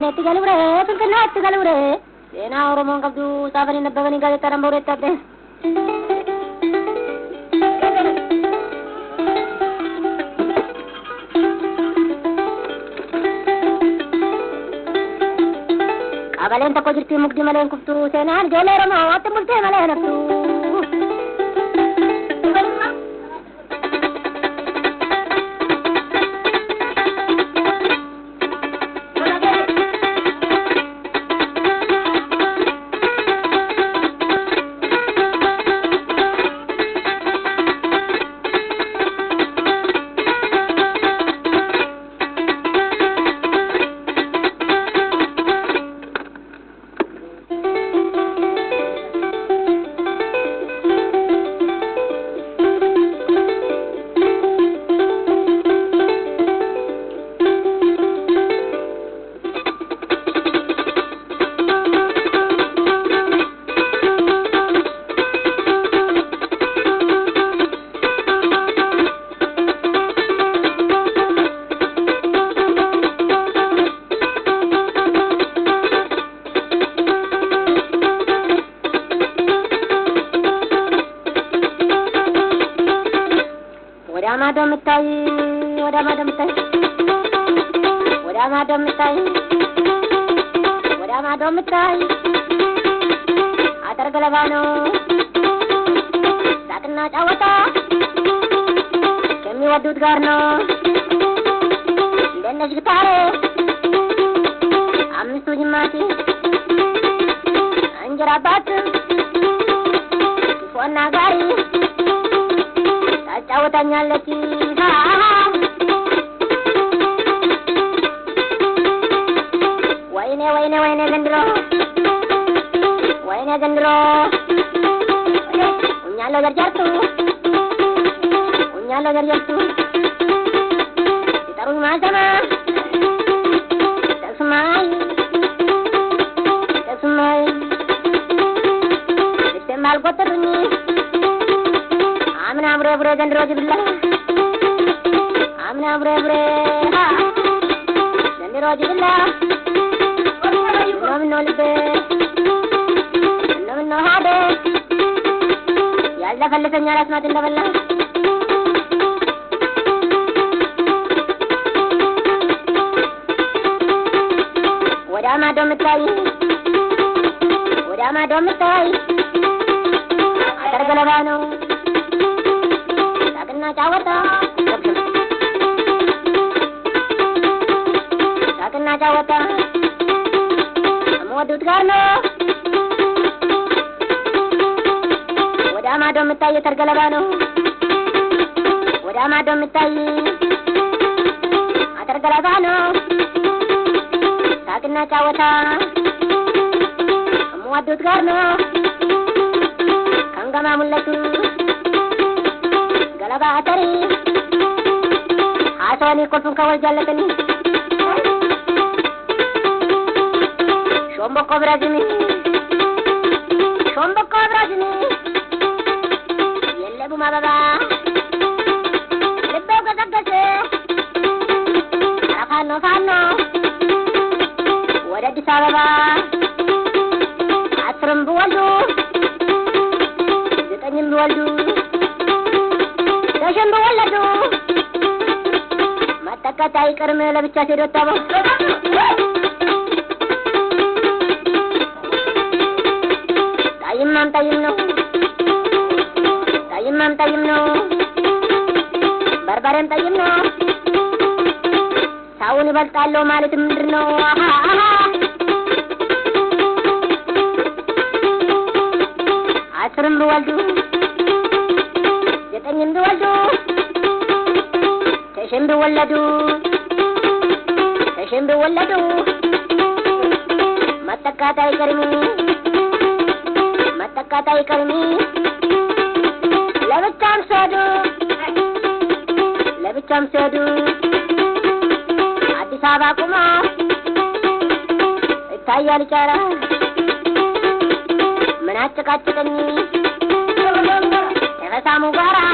Nettigalure, Pinkan Nettigalure, then our monk of the Savin in the beginning of the Taramboretta. Avalenta Kojiti Mukdimalan to Sena, Galerama, what the Mukdimalan to. Atar Galavano Sakana Chawata Kemi Wadud Garno Dennis Gitare Am Sujimati Anjara Batu Fona Gari Chawata Nyalaki Waine Gendro Unyalo Garjatu Ditarun Masama Tasumai Disemal Gotaruni Amna Bre Gendro Jibla Amna Bre Gendro Jibla No hade Yalla falle señalas matinda balla Orama domitai Atar Galavano Sakana Chawata Amuadut Garno Orama domitai Atar Galavano Orama domitai Atar Galavano Sakana Chawata Amuadut Garno Kangama Mullatu Galava Atari Asani Kotun Kawal Jalatani Shombo Kobrajini Yellebu Mababa Lebbo Gazagase Fano Wada Sababa Atrum Bualdu Zetanim Bualdu Dashan Bualadu Matakatai Karmela Vichasirotavo Tayimno Barbaran tayimno Sauni baltalo malit mendrino Asrum Bualdu Jetangin Bualdu Seshem Bualadu Matakatai Karmi Levicham Sadu Addis Ababa Kuma Itayali Chara Manachakachakani Evasamugara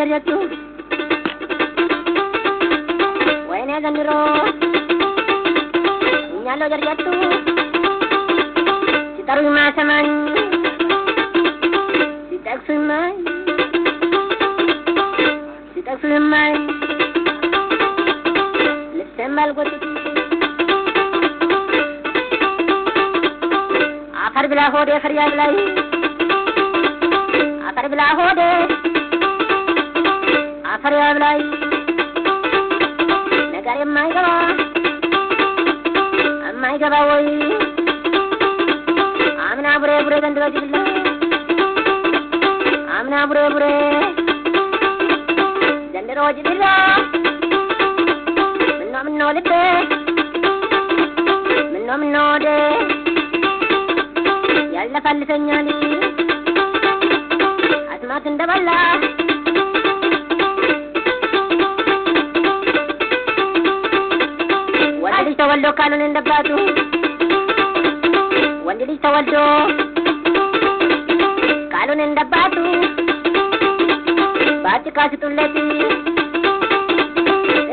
ጀርጀቱ ወይኔ ዘንድሮ እኛለው ጀርጀቱ ሲጠሩኝ ማሰማኝ ሲጠቅሱኝ ማይ ልብሴም አልጎትት አፈር ብላ ሆዴ ፍሪያ ብላይ አፈር ብላ ሆዴ አፈር ያብላይ ነገር የማይገባ ወይ አምና ቡሬ ቡሬ ዘንድሮ ጅብላ አምና ቡሬ ቡሬ ዘንድሮ ጅብላ ምነው ልቤ ምነው ወዴ ያለፈልሰኛል አስማት እንደበላ ወንድ ልጅ ተወልዶ ካልሆነ እንደባቱ ወንድ ልጅ ተወልዶ ካልሆነ እንደባቱ ባጭቃ ስጡለት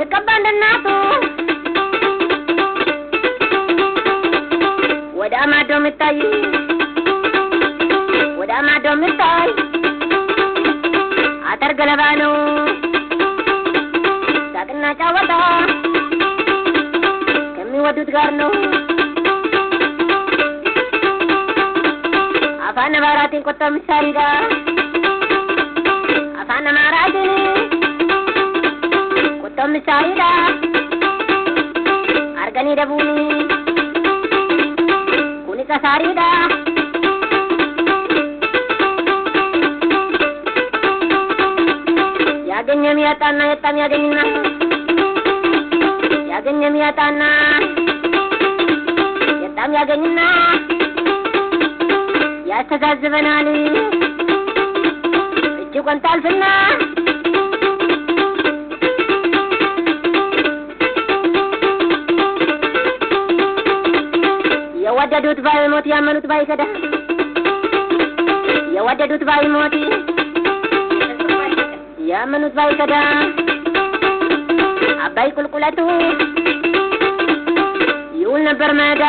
እቀባ እንደናቱ ወደ ማዶ ምታይ አተር ገለባ ነው ሳቅና ጫወታ ከሚወዱት ጋር ነው አፋን ባራቴን ቆጣ ምሳሪዳ አፋን ማራቴን ቆጣ ምሳሪዳ አርገኒ ደቡኒ ኩኒ ከሳሪዳ ያገኘም ያጣና የጣም ያገኝና ያገኘም ያጣና የጣም ያገኝና ያስተዛዝበናል እጅጉን ታልፍና የወደዱት ባይሞት ያመኑት ባይከዳ የወደዱት ባይሞት ያመኑት ባይከዳ አባይ ቁልቁለቱ ይውል ነበር መዳ